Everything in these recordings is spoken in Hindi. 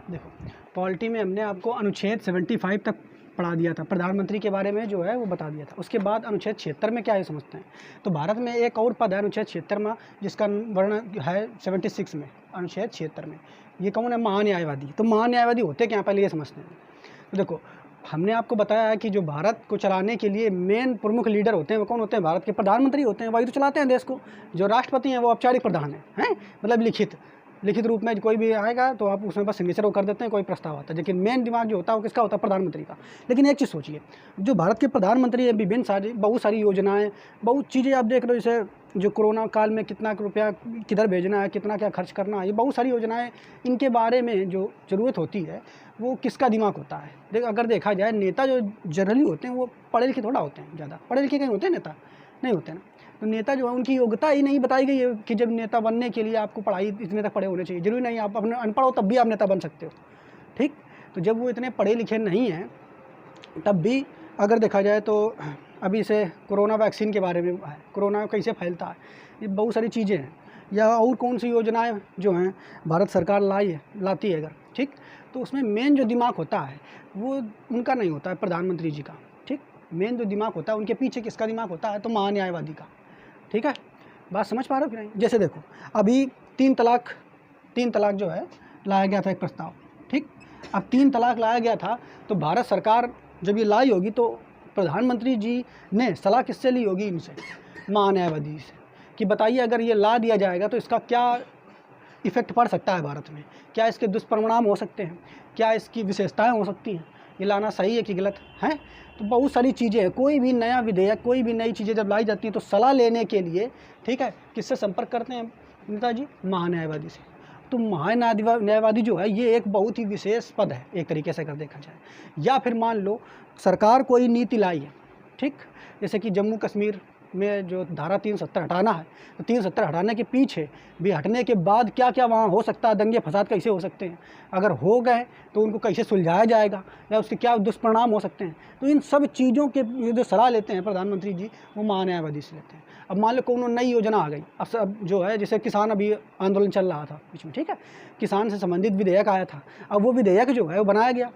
देखो, पॉलिटी में हमने आपको अनुच्छेद 75 तक पढ़ा दिया था, प्रधानमंत्री के बारे में जो है वो बता दिया था। उसके बाद अनुच्छेद 76 में क्या है समझते हैं। तो भारत में एक और पद है अनुच्छेद 76 में, जिसका वर्णन है 76 में, अनुच्छेद 76 में। ये कौन है? महान्यायवादी। तो महान्यायवादी होते क्या, पहले ये समझते हैं। तो देखो, हमने आपको बताया है कि जो भारत को चलाने के लिए मेन प्रमुख लीडर होते हैं वो कौन होते हैं? भारत के प्रधानमंत्री होते हैं, वही तो चलाते हैं देश को। जो राष्ट्रपति हैं वो औपचारिक प्रधान हैं, मतलब लिखित रूप में कोई भी आएगा तो आप उसमें बस सिग्नेचर वो कर देते हैं, कोई प्रस्ताव आता है। लेकिन मेन दिमाग जो होता है वो किसका होता है? प्रधानमंत्री का। लेकिन एक चीज़ सोचिए, जो भारत के प्रधानमंत्री है, विभिन्न बहुत सारी योजनाएं, बहुत चीज़ें आप देख रहे हो, जैसे जो कोरोना काल में कितना रुपया किधर भेजना है, कितना क्या खर्च करना है, ये बहुत सारी योजनाएं, इनके बारे में जो ज़रूरत होती है वो किसका दिमाग होता है? अगर देखा जाए, नेता जो जनरली होते हैं वो पढ़े लिखे थोड़ा होते हैं, ज़्यादा पढ़े लिखे कहीं होते हैं नेता? नहीं होते ना। तो नेता जो है उनकी योग्यता ही नहीं बताई गई है कि जब नेता बनने के लिए आपको पढ़ाई इतने तक पढ़े होने चाहिए। जरूरी नहीं आप अपने अनपढ़ हो तब भी आप नेता बन सकते हो, ठीक। तो जब वो इतने पढ़े लिखे नहीं हैं तब भी अगर देखा जाए तो अभी से कोरोना वैक्सीन के बारे में है, कोरोना कैसे फैलता है, ये बहुत सारी चीज़ें हैं। या और कौन सी योजनाएं जो हैं भारत सरकार लाती है अगर, ठीक, तो उसमें मेन जो दिमाग होता है वो उनका नहीं होता है, प्रधानमंत्री जी का, ठीक। मेन जो दिमाग होता है उनके पीछे किसका दिमाग होता है? तो महान्यायवादी का, ठीक है। बात समझ पा रहे हो कि नहीं? जैसे देखो, अभी 3 तलाक जो है लाया गया था एक प्रस्ताव, ठीक। अब 3 तलाक लाया गया था तो भारत सरकार जब ये लाई होगी तो प्रधानमंत्री जी ने सलाह किससे ली होगी? इनसे, महान्यायवादी से, कि बताइए अगर ये ला दिया जाएगा तो इसका क्या इफ़ेक्ट पड़ सकता है भारत में, क्या इसके दुष्परिणाम हो सकते हैं, क्या इसकी विशेषताएं हो सकती हैं, ये लाना सही है कि गलत है। तो बहुत सारी चीज़ें हैं। कोई भी नया विधेयक, कोई भी नई चीज़ें जब लाई जाती हैं तो सलाह लेने के लिए, ठीक है, किससे संपर्क करते हैं नेताजी? महान्यायवादी से। तो महान्यायवादी जो है ये एक बहुत ही विशेष पद है एक तरीके से अगर देखा जाए। या फिर मान लो सरकार कोई नीति लाई है, ठीक, जैसे कि जम्मू कश्मीर में जो धारा 370 हटाना है, तो 370 हटाने के पीछे भी, हटने के बाद क्या क्या वहाँ हो सकता है, दंगे फसाद कैसे हो सकते हैं, अगर हो गए तो उनको कैसे सुलझाया जाएगा, या उसके क्या दुष्परिणाम हो सकते हैं। तो इन सब चीज़ों के जो सलाह लेते हैं प्रधानमंत्री जी, वो महान्यायवादी से लेते हैं। अब मान लो कोई नई योजना आ गई, अब जो है, जैसे किसान अभी आंदोलन चल रहा था बीच में, ठीक है, किसान से संबंधित विधेयक आया था। अब वो विधेयक जो है वो बनाया गया,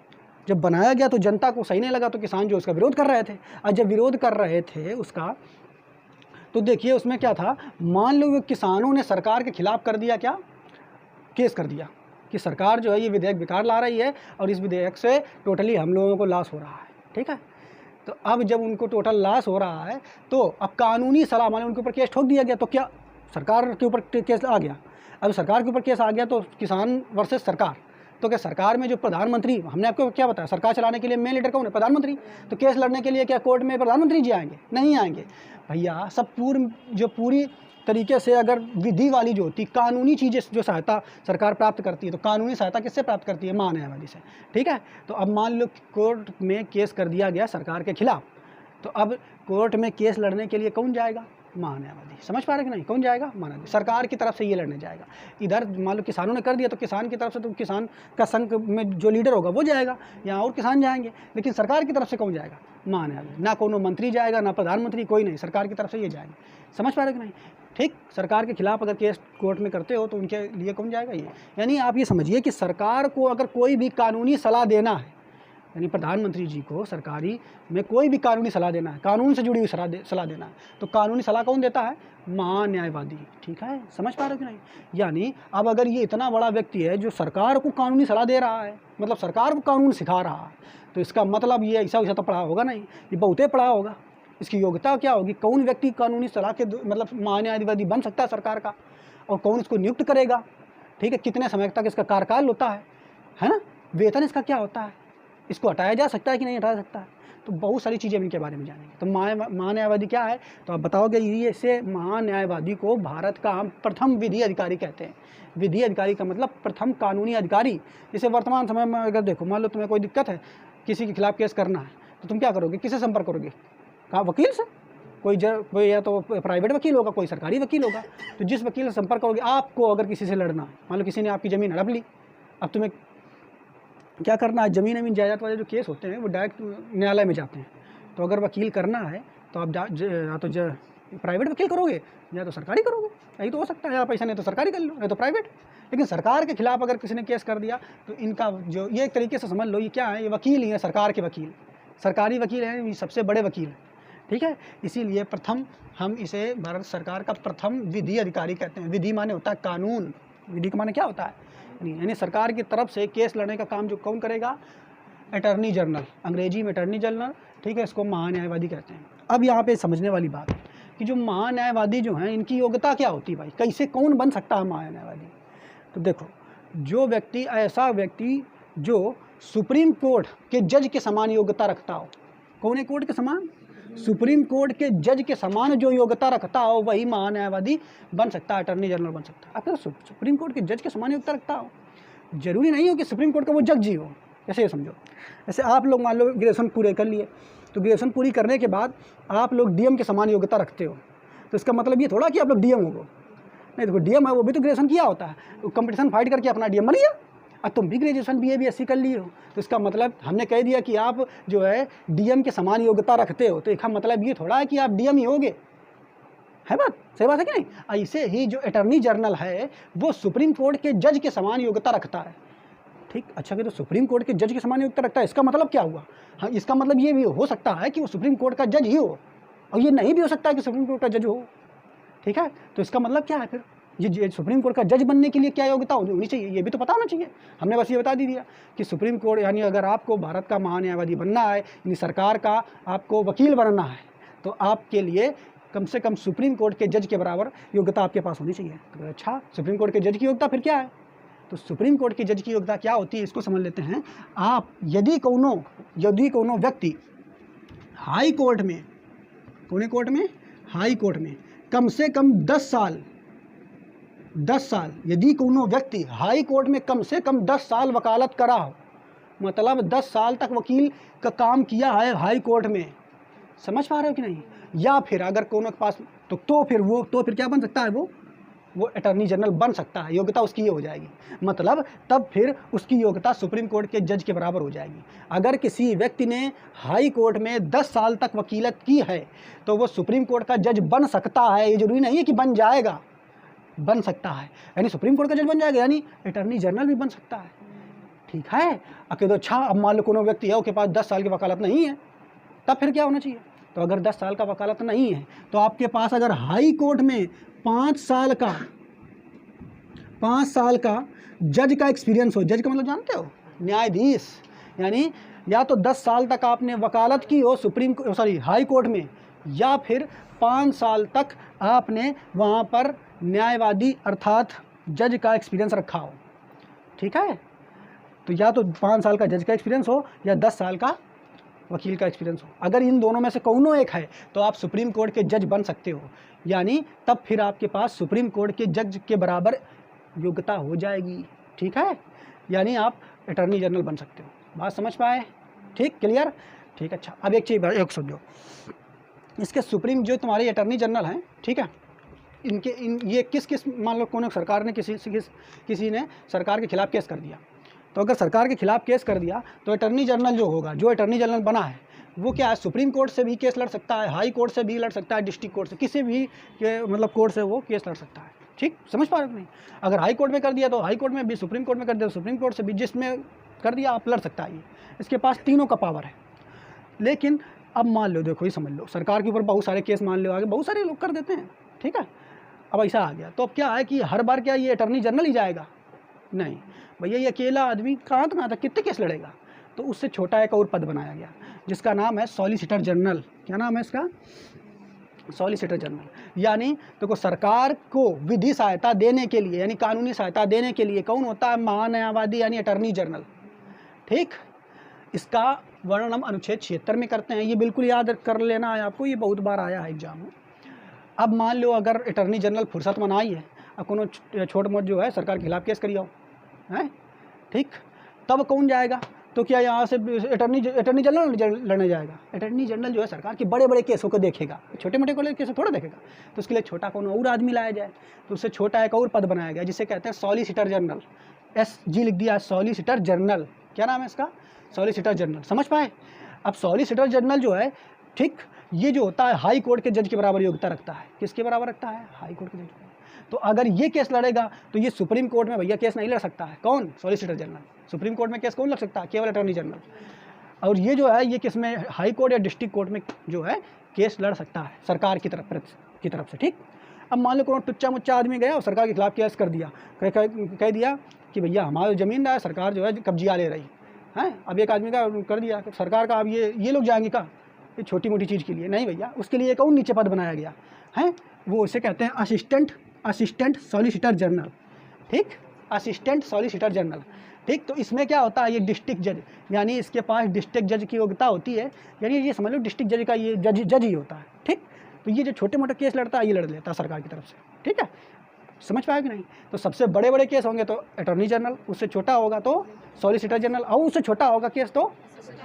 जब बनाया गया तो जनता को सही नहीं लगा, तो किसान जो उसका विरोध कर रहे थे। और जब विरोध कर रहे थे उसका, तो देखिए उसमें क्या था, मान लो किसानों ने सरकार के खिलाफ कर दिया, क्या केस कर दिया कि सरकार जो है ये विधेयक बेकार ला रही है और इस विधेयक से टोटली हम लोगों को लॉस हो रहा है, ठीक है। तो अब जब उनको टोटल लॉस हो रहा है तो अब कानूनी सलाह, मान लो उनके ऊपर केस ठोक दिया गया, तो क्या सरकार के ऊपर केस आ गया? अब सरकार के ऊपर केस आ गया तो किसान वर्सेस सरकार, तो क्या सरकार में जो प्रधानमंत्री, हमने आपको क्या बताया, सरकार चलाने के लिए मेन लीडर कौन है? प्रधानमंत्री। तो केस लड़ने के लिए क्या कोर्ट में प्रधानमंत्री जी आएंगे? नहीं आएंगे भैया। सब पूरी तरीके से अगर विधि वाली जो होती, कानूनी चीज़ें जो सहायता सरकार प्राप्त करती है, तो कानूनी सहायता किससे प्राप्त करती है? महान्यायवादी से, ठीक है। तो अब मान लो कोर्ट में केस कर दिया गया सरकार के खिलाफ, तो अब कोर्ट में केस लड़ने के लिए कौन जाएगा? महान्यायवादी। समझ पा रहे कि नहीं? कौन जाएगा? महान्यायवादी। सरकार की तरफ से ये लड़ने जाएगा। इधर मान लो किसानों ने कर दिया तो किसान की तरफ से, तो किसान का संघ में जो लीडर होगा वो जाएगा, यहाँ और किसान जाएंगे, लेकिन सरकार की तरफ से कौन जाएगा? महान्यायवादी। ना कोनो मंत्री जाएगा, ना प्रधानमंत्री, कोई नहीं, सरकार की तरफ से ये जाएंगे। समझ पा रहे कि नहीं? ठीक। सरकार के खिलाफ अगर केस कोर्ट में करते हो तो उनके लिए कौन जाएगा? ये। यानी आप ये समझिए कि सरकार को अगर कोई भी कानूनी सलाह देना है, यानी प्रधानमंत्री जी को सरकारी में कोई भी कानूनी सलाह देना है, कानून से जुड़ी हुई सलाह देना है, तो कानूनी सलाह कौन देता है? महान्यायवादी। ठीक है, समझ पा रहे हो कि नहीं? यानी अब अगर ये इतना बड़ा व्यक्ति है जो सरकार को कानूनी सलाह दे रहा है, मतलब सरकार को कानून सिखा रहा है, तो इसका मतलब ये ऐसा वैसा तो पढ़ा होगा नहीं, ये बहुते पढ़ा होगा। इसकी योग्यता क्या होगी? कौन व्यक्ति कानूनी सलाह के मतलब महान्यायवादी बन सकता है सरकार का, और कौन इसको नियुक्त करेगा? ठीक है, कितने समय तक इसका कार्यकाल होता है ना? वेतन इसका क्या होता है? इसको हटाया जा सकता है कि नहीं हटाया सकता है? तो बहुत सारी चीज़ें इनके बारे में जानेंगे। तो महान्यायवादी क्या है, तो आप बताओगे? इसे महान्यायवादी को भारत का हम प्रथम विधि अधिकारी कहते हैं। विधि अधिकारी का मतलब प्रथम कानूनी अधिकारी। जैसे वर्तमान समय में अगर देखो, मान लो तुम्हें कोई दिक्कत है, किसी के खिलाफ केस करना है, तो तुम क्या करोगे? किससे संपर्क करोगे? कहाँ? वकील से। कोई या तो प्राइवेट वकील होगा, कोई सरकारी वकील होगा। तो जिस वकील से संपर्क करोगे, आपको अगर किसी से लड़ना है, मान लो किसी ने आपकी ज़मीन हड़प ली, अब तुम्हें क्या करना है? ज़मीन जायदाद वाले जो केस होते हैं वो डायरेक्ट न्यायालय में जाते हैं। तो अगर वकील करना है तो आप प्राइवेट वकील करोगे या तो सरकारी करोगे, यही तो हो सकता है, या पैसा नहीं तो सरकारी कर लो, नहीं तो प्राइवेट। लेकिन सरकार के खिलाफ अगर किसी ने केस कर दिया तो इनका जो ये एक तरीके से समझ लो ये क्या है, ये वकील ही है, सरकार के वकील, सरकारी वकील हैं, ये सबसे बड़े वकील हैं, ठीक है। इसीलिए प्रथम हम इसे भारत सरकार का प्रथम विधि अधिकारी कहते हैं। विधि माने होता है कानून, विधि का माने क्या होता है, यानी सरकार की तरफ से केस लड़ने का काम जो कौन करेगा, अटर्नी जनरल, अंग्रेजी में अटर्नी जनरल, ठीक है, इसको महान्यायवादी कहते हैं। अब यहाँ पे समझने वाली बात है कि जो महान्यायवादी जो हैं इनकी योग्यता क्या होती है भाई, कैसे कौन बन सकता है महान्यायवादी। तो देखो, जो व्यक्ति, ऐसा व्यक्ति जो सुप्रीम कोर्ट के जज के समान योग्यता रखता हो, कौन है कोर्ट के समान, सुप्रीम कोर्ट के जज के समान जो योग्यता रखता हो वही महान्यायवादी बन सकता है, अटर्नी जनरल बन सकता है। अगर सुप्रीम कोर्ट के जज के समान योग्यता रखता हो, जरूरी नहीं हो कि सुप्रीम कोर्ट का वो जज ही हो। ऐसे समझो, जैसे आप लोग मान लो ग्रेजुएशन पूरे कर लिए, तो ग्रेजुएशन पूरी करने के बाद आप लोग डीएम के समान योग्यता रखते हो, तो इसका मतलब ये थोड़ा कि आप लोग डीएम हो, नहीं, देखो डीएम है वो भी तो ग्रेजुएशन किया होता है, तो कंपटीशन फाइट करके अपना डीएम बन गया। अब तुम भी ग्रेजुएशन बीए बीएससी कर लिए हो, तो इसका मतलब हमने कह दिया कि आप जो है डीएम के समान योग्यता रखते हो, तो इसका मतलब ये थोड़ा है कि आप डीएम ही होगे, है बात, सही बात है कि नहीं। ऐसे ही जो अटर्नी जनरल है वो सुप्रीम कोर्ट के जज के समान योग्यता रखता है, ठीक। अच्छा, कि तो सुप्रीम कोर्ट के जज के समान योग्यता रखता है, इसका मतलब क्या हुआ, हाँ, इसका मतलब ये भी हो सकता है कि वो सुप्रीम कोर्ट का जज ही हो, और ये नहीं भी हो सकता है कि सुप्रीम कोर्ट का जज हो, ठीक है। तो इसका मतलब क्या है फिर, ये सुप्रीम कोर्ट का जज बनने के लिए क्या योग्यता होनी चाहिए, ये भी तो पता होना चाहिए। हमने बस ये बता दिया कि सुप्रीम कोर्ट, यानी अगर आपको भारत का महान्यायवादी बनना है, यानी सरकार का आपको वकील बनना है, तो आपके लिए कम से कम सुप्रीम कोर्ट के जज के बराबर योग्यता आपके पास होनी चाहिए। तो अच्छा, सुप्रीम कोर्ट के जज की योग्यता फिर क्या है, तो सुप्रीम कोर्ट की जज की योग्यता क्या होती है, इसको समझ लेते हैं। आप यदि कोनो व्यक्ति हाई कोर्ट में, कौन कोर्ट में, हाई कोर्ट में कम से कम 10 साल, यदि कोनो व्यक्ति हाई कोर्ट में कम से कम 10 साल वकालत करा हो, मतलब 10 साल तक वकील का काम किया है हाई कोर्ट में, समझ पा रहे हो कि नहीं। या फिर अगर कोनो के पास तो फिर क्या बन सकता है, वो अटर्नी जनरल बन सकता है, योग्यता उसकी ये हो जाएगी, मतलब तब फिर उसकी योग्यता सुप्रीम कोर्ट के जज के बराबर हो जाएगी। अगर किसी व्यक्ति ने हाई कोर्ट में 10 साल तक वकीलत की है तो वो सुप्रीम कोर्ट का जज बन सकता है, ये जरूरी नहीं है कि बन जाएगा, बन सकता है, यानी सुप्रीम कोर्ट का जज बन जाएगा, यानी अटर्नी जनरल भी बन सकता है, ठीक है। अकेले अच्छा, अब मान लो कोनो व्यक्ति है उसके पास 10 साल की वकालत नहीं है, तब फिर क्या होना चाहिए, तो अगर 10 साल का वकालत नहीं है तो आपके पास अगर हाई कोर्ट में 5 साल का जज का एक्सपीरियंस हो, जज का मतलब जानते हो, न्यायाधीश, यानी या तो 10 साल तक आपने वकालत की हो हाई कोर्ट में, या फिर 5 साल तक आपने वहाँ पर न्यायवादी अर्थात जज का एक्सपीरियंस रखा हो, ठीक है। तो या तो 5 साल का जज का एक्सपीरियंस हो या 10 साल का वकील का एक्सपीरियंस हो। अगर इन दोनों में से कोनो एक है तो आप सुप्रीम कोर्ट के जज बन सकते हो, यानी तब फिर आपके पास सुप्रीम कोर्ट के जज के बराबर योग्यता हो जाएगी, ठीक है, यानी आप अटर्नी जनरल बन सकते हो। बात समझ पाए, ठीक, क्लियर, ठीक। अच्छा, अब एक चीज़ एक समझो, इसके सुप्रीम जो तुम्हारे अटर्नी जनरल हैं, ठीक है, ये किस मान लो कोनो सरकार ने किसी ने सरकार के खिलाफ केस कर दिया, तो अगर सरकार के खिलाफ केस कर दिया तो अटर्नी जनरल जो होगा, जो अटर्नी जनरल बना है, वो क्या है, सुप्रीम कोर्ट से भी केस लड़ सकता है, हाई कोर्ट से भी लड़ सकता है, डिस्ट्रिक्ट कोर्ट से, किसी भी मतलब कोर्ट से वो केस लड़ सकता है, ठीक, समझ पा रहे हो नहीं। अगर हाई कोर्ट में कर दिया तो हाई कोर्ट में भी, सुप्रीम कोर्ट में कर दिया तो सुप्रीम कोर्ट से भी, जिसमें कर दिया आप लड़ सकता है, इसके पास तीनों का पावर है। लेकिन अब मान लो, देखो ये समझ लो, सरकार के ऊपर बहुत सारे केस मान लो आगे बहुत सारे लोग कर देते हैं, ठीक है। अब ऐसा आ गया तो अब क्या है कि हर बार क्या ये अटर्नी जनरल ही जाएगा, नहीं भैया, ये अकेला आदमी कहाँ तक कितने केस लड़ेगा, तो उससे छोटा एक और पद बनाया गया जिसका नाम है सॉलिसिटर जनरल। क्या नाम है इसका, सॉलिसिटर जनरल। यानी देखो, सरकार को विधि सहायता देने के लिए, यानी कानूनी सहायता देने के लिए कौन होता है, महान्यायवादी यानी अटर्नी जनरल, ठीक। इसका वर्णन हम अनुच्छेद 76 में करते हैं, ये बिल्कुल याद कर लेना है आपको, ये बहुत बार आया है एग्जाम में। अब मान लो अगर अटर्नी जनरल फुर्सत मनाई है, अब कोनो छोट मोट जो है सरकार के खिलाफ केस करिए है, ठीक, तब कौन जाएगा, तो क्या यहाँ से अटर्नी जनरल लड़ने जाएगा। अटर्नी जनरल जो है सरकार के बड़े बड़े केसों को देखेगा, छोटे मोटे को केस थोड़ा देखेगा, तो उसके लिए छोटा कौन और आदमी लाया जाए, तो उससे छोटा एक और पद बनाया गया जिसे कहते हैं सॉलिसिटर जनरल, SG लिख दिया, सॉलिसिटर जनरल। क्या नाम है इसका, सॉलिसिटर जनरल, समझ पाए। अब सॉलिसिटर जनरल जो है, ठीक, ये जो होता है हाई कोर्ट के जज के बराबर योग्यता रखता है। किसके बराबर रखता है? हाई कोर्ट के जज के। तो अगर ये केस लड़ेगा तो ये सुप्रीम कोर्ट में भैया केस नहीं लड़ सकता है। कौन? Solicitor general. सुप्रीम कोर्ट में केस कौन लड़ सकता है? केवल अटॉर्नी जनरल। और ये जो है ये किस में, हाई कोर्ट या डिस्ट्रिक्ट कोर्ट में जो है केस लड़ सकता है सरकार की तरफ से। ठीक। अब मान लो कोई टुच्चा मुच्चा आदमी गया और सरकार के खिलाफ केस कर दिया, कह दिया कि भैया हमारी ज़मीन है, सरकार जो है कब्जिया ले रही है। अब एक आदमी का कर दिया सरकार का, अब ये लोग जाएंगे का ये छोटी मोटी चीज़ के लिए नहीं भैया, उसके लिए एक और नीचे पद बनाया गया है, वो उसे कहते हैं असिस्टेंट सॉलिसिटर जनरल। ठीक, असिस्टेंट सॉलिसिटर जनरल। ठीक, तो इसमें क्या होता है, ये डिस्ट्रिक्ट जज, यानी इसके पास डिस्ट्रिक्ट जज की योग्यता होती है, यानी ये समझ लो डिस्ट्रिक्ट जज का ये जज ही होता है। ठीक, तो ये जो छोटे मोटे केस लड़ता है ये लड़ लेता है सरकार की तरफ से। ठीक है, समझ पाए कि नहीं? तो सबसे बड़े बड़े केस होंगे तो अटॉर्नी जनरल, उससे छोटा होगा तो सॉलिसिटर जनरल, और उससे छोटा होगा केस तो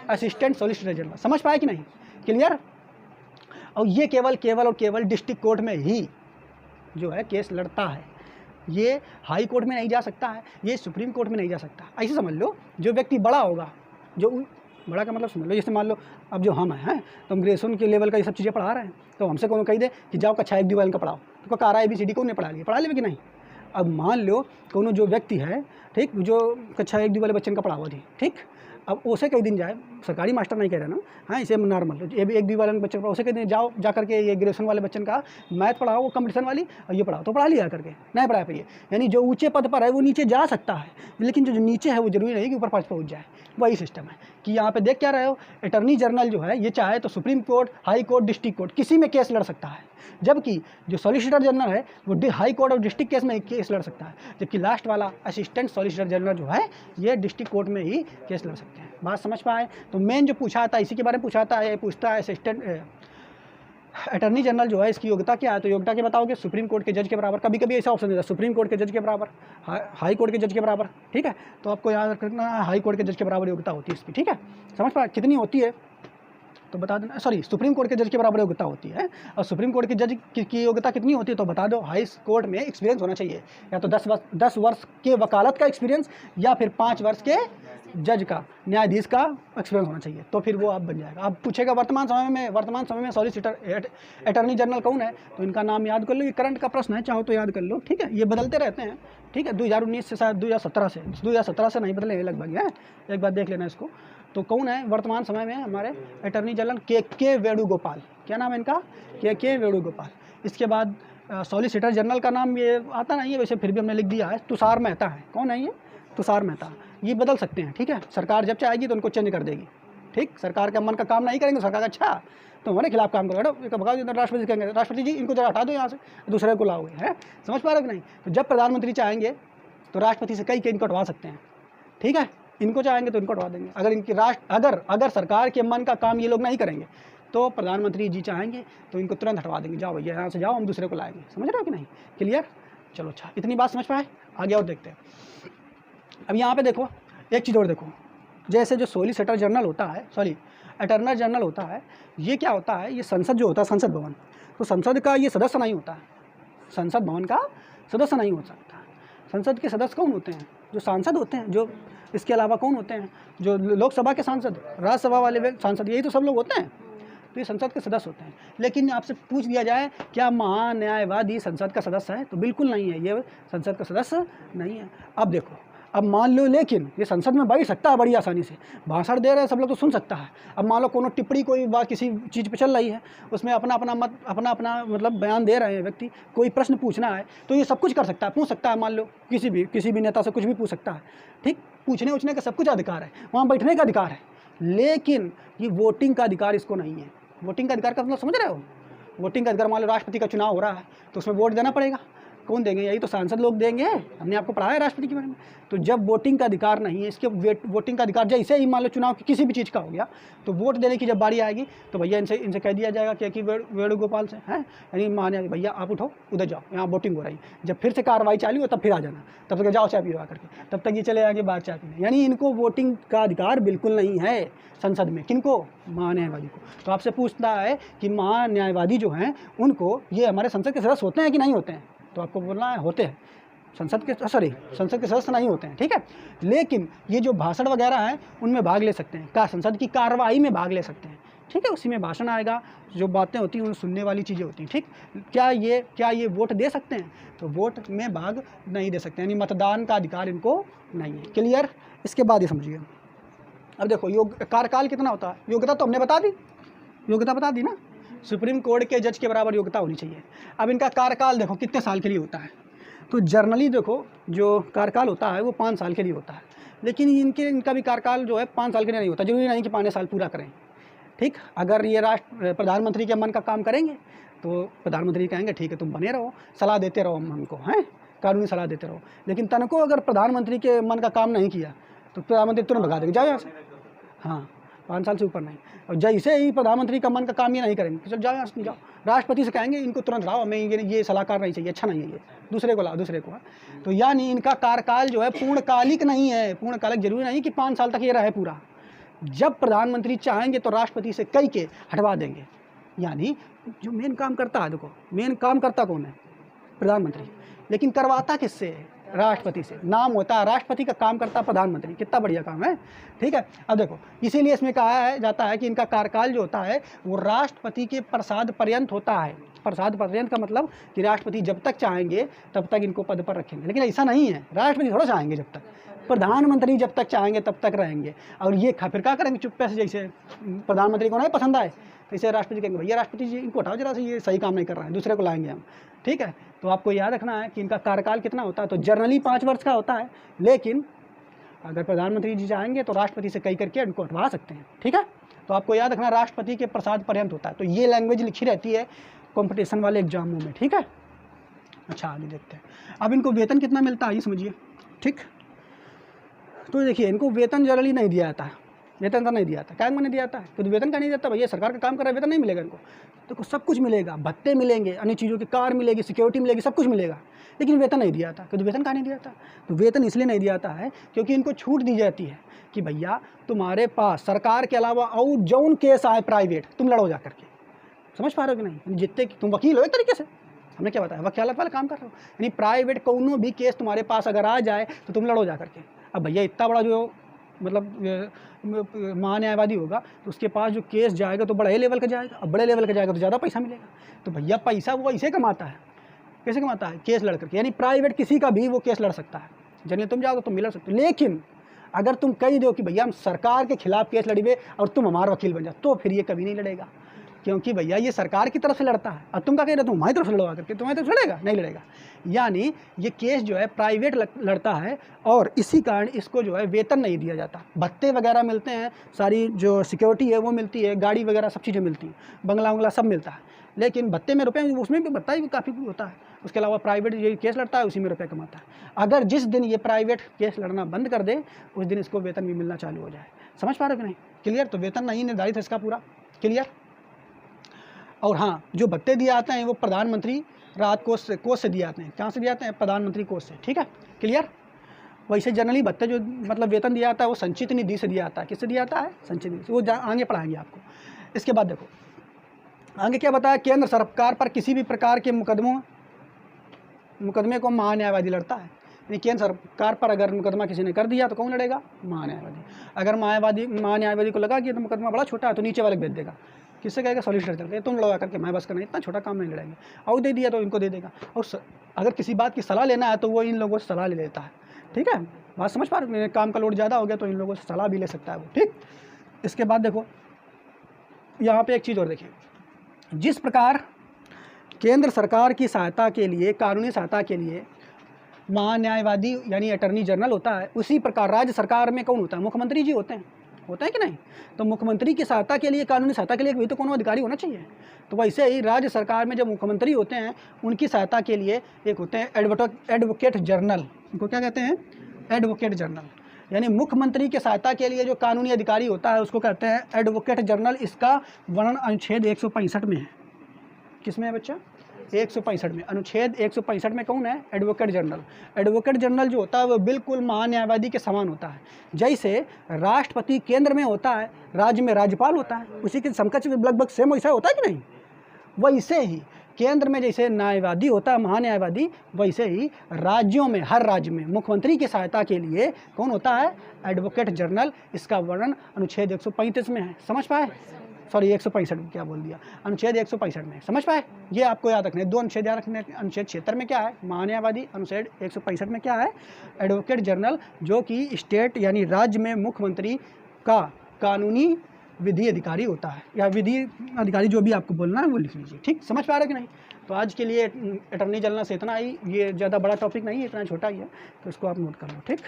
असिस्टेंट सॉलिसिटर जनरल। समझ पाए कि नहीं? क्लियर? और ये केवल डिस्ट्रिक्ट कोर्ट में ही जो है केस लड़ता है, ये हाई कोर्ट में नहीं जा सकता है, ये सुप्रीम कोर्ट में नहीं जा सकता। ऐसे समझ लो जो व्यक्ति बड़ा होगा, जो बड़ा का मतलब समझ लो, जैसे मान लो अब जो हम हैं तो हम ग्रेजुएशन के लेवल का ये सब चीज़ें पढ़ा रहे हैं, तो हमसे कौन कही दे कि जाओ कक्षा 1 वाले का पढ़ाओ, तो कहा ABCD कौन ने पढ़ा लिया कि नहीं? अब मान लो कौन जो व्यक्ति है, ठीक, जो कक्षा 1 वाले बच्चन का पढ़ा हुआ थी, ठीक, अब उसे कई दिन जाए, सरकारी मास्टर नहीं कह रहा ना, हाँ, इसे नॉर्मल 1 वाले बच्चन का उसे कई दिन जाओ जा करके ये ग्रेजुएशन वाले बच्चन का मैथ पढ़ाओ, वो कंपटीशन वाली, और ये पढ़ाओ, तो पढ़ा लिया करके नहीं पढ़ाया फिर ये, यानी जो ऊंचे पद पर है वो नीचे जा सकता है, लेकिन जो नीचे है वो जरूरी नहीं कि ऊपर पहुंच जाए। वही सिस्टम है कि यहाँ पे देख क्या रहे हो, अटॉर्नी जनरल जो है ये चाहे तो supreme court, high court, district court किसी में केस लड़ सकता है, जबकि जो सॉलिसिटर जनरल है वो हाई कोर्ट और डिस्ट्रिक्ट केस में केस लड़ सकता है, जबकि लास्ट वाला असिस्टेंट सॉलिसिटर जनरल जो है ये डिस्ट्रिक्ट कोर्ट में ही केस लड़ सकते हैं। बात समझ पाए? तो मेन जो पूछा था इसी के बारे में पूछा था, ये पूछता है असिस्टेंट अटॉर्नी जनरल जो है इसकी योग्यता क्या है, तो योग्यता क्या बताओगे? सुप्रीम कोर्ट के जज के बराबर, कभी कभी ऐसा ऑप्शन देता है सुप्रीम कोर्ट के जज के बराबर, हाई कोर्ट के जज के बराबर। ठीक है, तो आपको याद रखना हाई कोर्ट के जज के बराबर योग्यता होती है इसकी। ठीक है, समझ पाए? कितनी होती है तो बता देना, सॉरी सुप्रीम कोर्ट के जज के बराबर योग्यता होती है, और सुप्रीम कोर्ट के जज की योग्यता कितनी होती है तो बता दो, हाई कोर्ट में एक्सपीरियंस होना चाहिए, या तो 10 वर्ष के वकालत का एक्सपीरियंस, या फिर 5 वर्ष के जज का, न्यायाधीश का एक्सपीरियंस होना चाहिए, तो फिर वो आप बन जाएगा। अब पूछेगा वर्तमान समय में सॉलिसिटर अटॉर्नी जनरल कौन है, तो इनका नाम याद कर लो, ये करंट का प्रश्न है, चाहो तो याद कर लो। ठीक है, ये बदलते रहते हैं। ठीक है, 2019 से शायद 2017 से नहीं बदले लगभग है, एक बार देख लेना इसको। तो कौन है वर्तमान समय में हमारे अटॉर्नी जनरल? के वेणुगोपाल। क्या नाम है इनका? के वेणुगोपाल। इसके बाद सॉलिसिटर जनरल का नाम ये आता नहीं है वैसे, फिर भी हमने लिख दिया है, तुषार मेहता है। कौन है ये? तुषार मेहता। ये बदल सकते हैं। ठीक है, सरकार जब चाहेगी तो उनको चेंज कर देगी। ठीक, सरकार के मन का काम नहीं करेंगे, सरकार का अच्छा तो हमारे खिलाफ काम करो, भगा राष्ट्रपति कहेंगे राष्ट्रपति जी इनको जरा हटा दो यहाँ से, दूसरे को लाओगे, है? समझ पा रहे हो कि नहीं? तो जब प्रधानमंत्री चाहेंगे तो राष्ट्रपति से कई इनको हटवा सकते हैं। ठीक है, इनको चाहेंगे तो इनको हटवा देंगे। अगर इनकी अगर सरकार के मन का काम ये लोग नहीं करेंगे तो प्रधानमंत्री जी चाहेंगे तो इनको तुरंत हटवा देंगे, जाओ भैया यहाँ से जाओ, हम दूसरे को लाएंगे। समझ रहे हो कि नहीं? क्लियर? चलो अच्छा, इतनी बात समझ पाए? आगे और देखते हैं। अब यहाँ पे देखो एक चीज़ और देखो, जैसे जो सॉलिसिटर जनरल होता है, सॉरी अटॉर्नी जनरल होता है, ये क्या होता है, ये संसद जो होता है, संसद भवन, तो संसद का ये सदस्य नहीं होता है, संसद भवन का सदस्य नहीं हो सकता। संसद के सदस्य कौन होते हैं? जो सांसद होते हैं। जो इसके अलावा कौन होते हैं? जो लोकसभा के सांसद, राज्यसभा वाले सांसद, यही तो सब लोग होते हैं, तो ये संसद के सदस्य होते हैं। लेकिन आपसे पूछ दिया जाए क्या महान्यायवादी संसद का सदस्य है, तो बिल्कुल नहीं है, ये संसद का सदस्य नहीं है। अब देखो, अब मान लो लेकिन ये संसद में बैठ सकता है बड़ी आसानी से, भाषण दे रहे हैं सब लोग तो सुन सकता है। अब मान लो कोनो टिप्पणी कोई बात किसी चीज़ पे चल रही है, उसमें अपना मतलब बयान दे रहे हैं व्यक्ति, कोई प्रश्न पूछना है तो ये सब कुछ कर सकता है, पूछ सकता है। मान लो किसी भी नेता से कुछ भी पूछ सकता है। ठीक, पूछने उछने का सब कुछ अधिकार है, वहाँ बैठने का अधिकार है, लेकिन ये वोटिंग का अधिकार इसको नहीं है। वोटिंग का अधिकार का मतलब समझ रहे हो? वोटिंग का अधिकार, मान लो राष्ट्रपति का चुनाव हो रहा है तो उसमें वोट देना पड़ेगा। कौन देंगे? यही तो सांसद लोग देंगे। हमने आपको पढ़ाया है राष्ट्रपति के बारे में। तो जब वोटिंग का अधिकार नहीं है, इसके वोटिंग का अधिकार जैसे ही मान लो चुनाव किसी भी चीज़ का हो गया, तो वोट देने की जब बारी आएगी तो भैया इनसे कह दिया जाएगा कि वेणुगोपाल से, हैं, यानी माने भैया आप उठो, उधर जाओ, यहाँ वोटिंग हो रही है। जब फिर से कार्रवाई चालू हो तब फिर आ जाना, तब तक जाओ चाय पियो करके, तब तक ये चले आगे बाहर चाय पीने। यानी इनको वोटिंग का अधिकार बिल्कुल नहीं है संसद में। किनको? महान्यायवादी को। तो आपसे पूछता है कि महान्यायवादी जो हैं उनको, ये हमारे संसद के सदस्य होते हैं कि नहीं होते हैं, तो आपको बोलना है होते हैं। संसद के सदस्य नहीं होते हैं, ठीक है। लेकिन ये जो भाषण वगैरह हैं उनमें भाग ले सकते हैं, संसद की कार्रवाई में भाग ले सकते हैं, ठीक है। उसी में भाषण आएगा, जो बातें होती हैं उन्हें सुनने वाली चीज़ें होती हैं, ठीक। क्या ये वोट दे सकते हैं? तो वोट में भाग नहीं दे सकते, यानी मतदान का अधिकार इनको नहीं है। क्लियर? इसके बाद ये समझिए, अब देखो कार्यकाल कितना होता है, योग्यता तो हमने बता दी, योग्यता बता दी ना, सुप्रीम कोर्ट के जज के बराबर योग्यता होनी चाहिए। अब इनका कार्यकाल देखो कितने साल के लिए होता है, तो जर्नली देखो जो कार्यकाल होता है वो 5 साल के लिए होता है, लेकिन इनका भी कार्यकाल जो है 5 साल के लिए नहीं होता, जरूरी नहीं कि 5 साल पूरा करें, ठीक। अगर ये प्रधानमंत्री के मन का काम करेंगे तो प्रधानमंत्री कहेंगे ठीक है तुम बने रहो, सलाह देते रहो हमको, हैं कानूनी सलाह देते रहो। लेकिन तनको अगर प्रधानमंत्री के मन का काम नहीं किया तो प्रधानमंत्री तुरंत भगा देंगे, जाओ यहाँ से, हाँ 5 साल से ऊपर नहीं। और जैसे ही प्रधानमंत्री का मन का काम ये नहीं करेंगे तो चल जाओ यहाँ से, जाओ। राष्ट्रपति से कहेंगे इनको तुरंत लाओ, हमें ये सलाहकार नहीं चाहिए, अच्छा नहीं है, ये दूसरे को लाओ, दूसरे को। तो यानी इनका कार्यकाल जो है पूर्णकालिक नहीं है, पूर्णकालिक जरूरी नहीं कि 5 साल तक ये रहे पूरा। जब प्रधानमंत्री चाहेंगे तो राष्ट्रपति से कई के हटवा देंगे। यानी जो मेन काम करता है, देखो मेन काम करता कौन है? प्रधानमंत्री, लेकिन करवाता किससे है? राष्ट्रपति से। नाम होता है राष्ट्रपति का, काम करता है प्रधानमंत्री। कितना बढ़िया काम है, ठीक है। अब देखो इसीलिए इसमें कहा जाता है कि इनका कार्यकाल जो होता है वो राष्ट्रपति के प्रसाद पर्यंत होता है। प्रसाद पर्यंत का मतलब कि राष्ट्रपति जब तक चाहेंगे तब तक इनको पद पर रखेंगे, लेकिन ऐसा नहीं है, राष्ट्रपति थोड़ा चाहेंगे जब तक, प्रधानमंत्री जब तक चाहेंगे तब तक रहेंगे। और ये फिर क्या करेंगे चुप्पे से, जैसे प्रधानमंत्री को नहीं पसंद आए तो इसे राष्ट्रपति कहेंगे भैया राष्ट्रपति जी इनको हटाओ जरा से, ये सही काम नहीं कर रहा है, दूसरे को लाएंगे हम, ठीक है। तो आपको याद रखना है कि इनका कार्यकाल कितना होता है, तो जर्नली 5 वर्ष का होता है, लेकिन अगर प्रधानमंत्री जी चाहेंगे तो राष्ट्रपति से कई करके इनको हटवा सकते हैं, ठीक है। तो आपको याद रखना राष्ट्रपति के प्रसाद पर्यंत होता है। तो ये लैंग्वेज लिखी रहती है कॉम्पिटिशन वाले एग्जामों में, ठीक है। अच्छा आगे देखते हैं, अब इनको वेतन कितना मिलता है ये समझिए, ठीक। तो देखिए इनको वेतन जनरली नहीं दिया जाता है, वेतन तो नहीं दिया जाता, क्या नहीं दिया जाता है, तो वेतन का नहीं देता, भैया सरकार का काम कर रहा है, वेतन नहीं मिलेगा इनको। देखो सब कुछ मिलेगा, भत्ते मिलेंगे, अन्य चीज़ों की कार मिलेगी, सिक्योरिटी मिलेगी, सब कुछ मिलेगा, लेकिन वेतन नहीं दिया जाता। तो वेतन का नहीं दिया जाता, तो वेतन इसलिए नहीं दिया जाता है क्योंकि इनको छूट दी जाती है कि भैया तुम्हारे पास सरकार के अलावा और जौन केस आए प्राइवेट तुम लड़ो जा करके। समझ पा रहे हो कि नहीं? जितने तुम वकील हो एक तरीके से, हमने क्या बताया, वकालत वाला काम कर रहे हो, यानी प्राइवेट कोनो भी केस तुम्हारे पास अगर आ जाए तो तुम लड़ो जा करके। अब भैया इतना बड़ा जो मतलब महान्यायवादी होगा तो उसके पास जो केस जाएगा तो बड़े लेवल का जाएगा, अब बड़े लेवल का जाएगा तो ज़्यादा पैसा मिलेगा। तो भैया पैसा वो ऐसे कमाता है, कैसे कमाता है? केस लड़ करके। यानी प्राइवेट किसी का भी वो केस लड़ सकता है, जनरली तुम जाओगे तो तुम लड़ सकते हो, लेकिन अगर तुम कह दो कि भैया हम सरकार के खिलाफ केस लड़िए और तुम हमारा वकील बन जाओ, तो फिर ये कभी नहीं लड़ेगा, क्योंकि भैया ये सरकार की तरफ से लड़ता है। अब तुम क्या कह रहे हो, तुम हमारी तरफ से लड़वा करके, तुम्हारी तरफ से लड़ेगा? नहीं लड़ेगा। यानी ये केस जो है प्राइवेट लड़ता है, और इसी कारण इसको जो है वेतन नहीं दिया जाता। भत्ते वगैरह मिलते हैं, सारी जो सिक्योरिटी है वो मिलती है, गाड़ी वगैरह सब चीज़ें मिलती हैं, बंगला वंगला सब मिलता है, लेकिन भत्ते में रुपये, उसमें भी भत्ता भी काफ़ी होता है। उसके अलावा प्राइवेट ये केस लड़ता है उसी में रुपये कमाता है। अगर जिस दिन ये प्राइवेट केस लड़ना बंद कर दे उस दिन इसको वेतन भी मिलना चालू हो जाए। समझ पा रहे हो कि नहीं? क्लियर? तो वेतन नहीं निर्धारित है इसका पूरा, क्लियर। और हाँ, जो भत्ते दिए जाते हैं वो प्रधानमंत्री राहत कोष से दिए जाते हैं। कहाँ से दिए जाते हैं? प्रधानमंत्री कोष से, ठीक है, क्लियर। वैसे जनरली भत्ते जो मतलब वेतन दिया जाता है वो संचित निधि से दिया जाता है। किससे दिया जाता है? संचित निधि से। वो आगे पढ़ाएंगे आपको। इसके बाद देखो आगे क्या बताया, केंद्र सरकार पर किसी भी प्रकार के मुकदमे को महान्यायवादी लड़ता है। यानी केंद्र सरकार पर अगर मुकदमा किसी ने कर दिया तो कौन लड़ेगा? महान्यायवादी। अगर महान्यायवादी को लगा कि तो मुकदमा बड़ा छोटा है तो नीचे वाले भेज देगा, किससे कहेगा? सॉलिसिटर चलते, तुम लड़वा करके मैं बस करना, इतना छोटा काम नहीं लड़ाएंगे, और दे दिया तो इनको दे देगा। और अगर किसी बात की सलाह लेना है तो वो इन लोगों से सलाह ले लेता है, ठीक है। बात समझ पा रहे हो? काम का लोड ज़्यादा हो गया तो इन लोगों से सलाह भी ले सकता है वो, ठीक। इसके बाद देखो यहाँ पे एक चीज़ और देखिए, जिस प्रकार केंद्र सरकार की सहायता के लिए, कानूनी सहायता के लिए महान्यायवादी यानी अटर्नी जनरल होता है, उसी प्रकार राज्य सरकार में कौन होता है? मुख्यमंत्री जी होते हैं कि नहीं? तो मुख्यमंत्री की सहायता के लिए, कानूनी सहायता के लिए भी तो कोनो अधिकारी होना चाहिए। तो वैसे ही राज्य सरकार में जब मुख्यमंत्री होते हैं उनकी सहायता के लिए एक होते हैं एडवोकेट जनरल। इनको क्या कहते हैं? Advocate general. यानी मुख्यमंत्री की सहायता के लिए जो कानूनी अधिकारी होता है उसको कहते हैं एडवोकेट जनरल। इसका वर्णन अनुच्छेद 165 में है। किसमें है बच्चा? 165 में। अनुच्छेद 165 में कौन है? Advocate general. एडवोकेट जनरल जो होता है वो बिल्कुल महान्यायवादी के समान होता है। जैसे राष्ट्रपति केंद्र में होता है, राज्य में राज्यपाल होता है, उसी के समकक्ष लगभग सेम वैसा होता है कि नहीं? वैसे ही केंद्र में जैसे न्यायवादी होता है, महान्यायवादी, वैसे ही राज्यों में, हर राज्य में मुख्यमंत्री की सहायता के लिए कौन होता है? Advocate general. इसका वर्णन अनुच्छेद 135 में है। समझ पाए? सॉरी 165 क्या बोल दिया, अनुच्छेद 165 में। समझ पाए? ये आपको याद रखने, 2 अनुच्छेद याद रखने। अनुच्छेद 76 में क्या है? महान्यायवादी। अनुच्छेद 165 में क्या है? एडवोकेट जनरल, जो कि स्टेट यानी राज्य में मुख्यमंत्री का कानूनी विधि अधिकारी होता है, या विधि अधिकारी जो भी आपको बोलना है वो लिख लीजिए। ठीक, समझ पा रहे हो कि नहीं? तो आज के लिए अटॉर्नी जनरल से इतना ही, ये ज़्यादा बड़ा टॉपिक नहीं है, इतना छोटा ही है, तो इसको आप नोट कर लो। ठीक।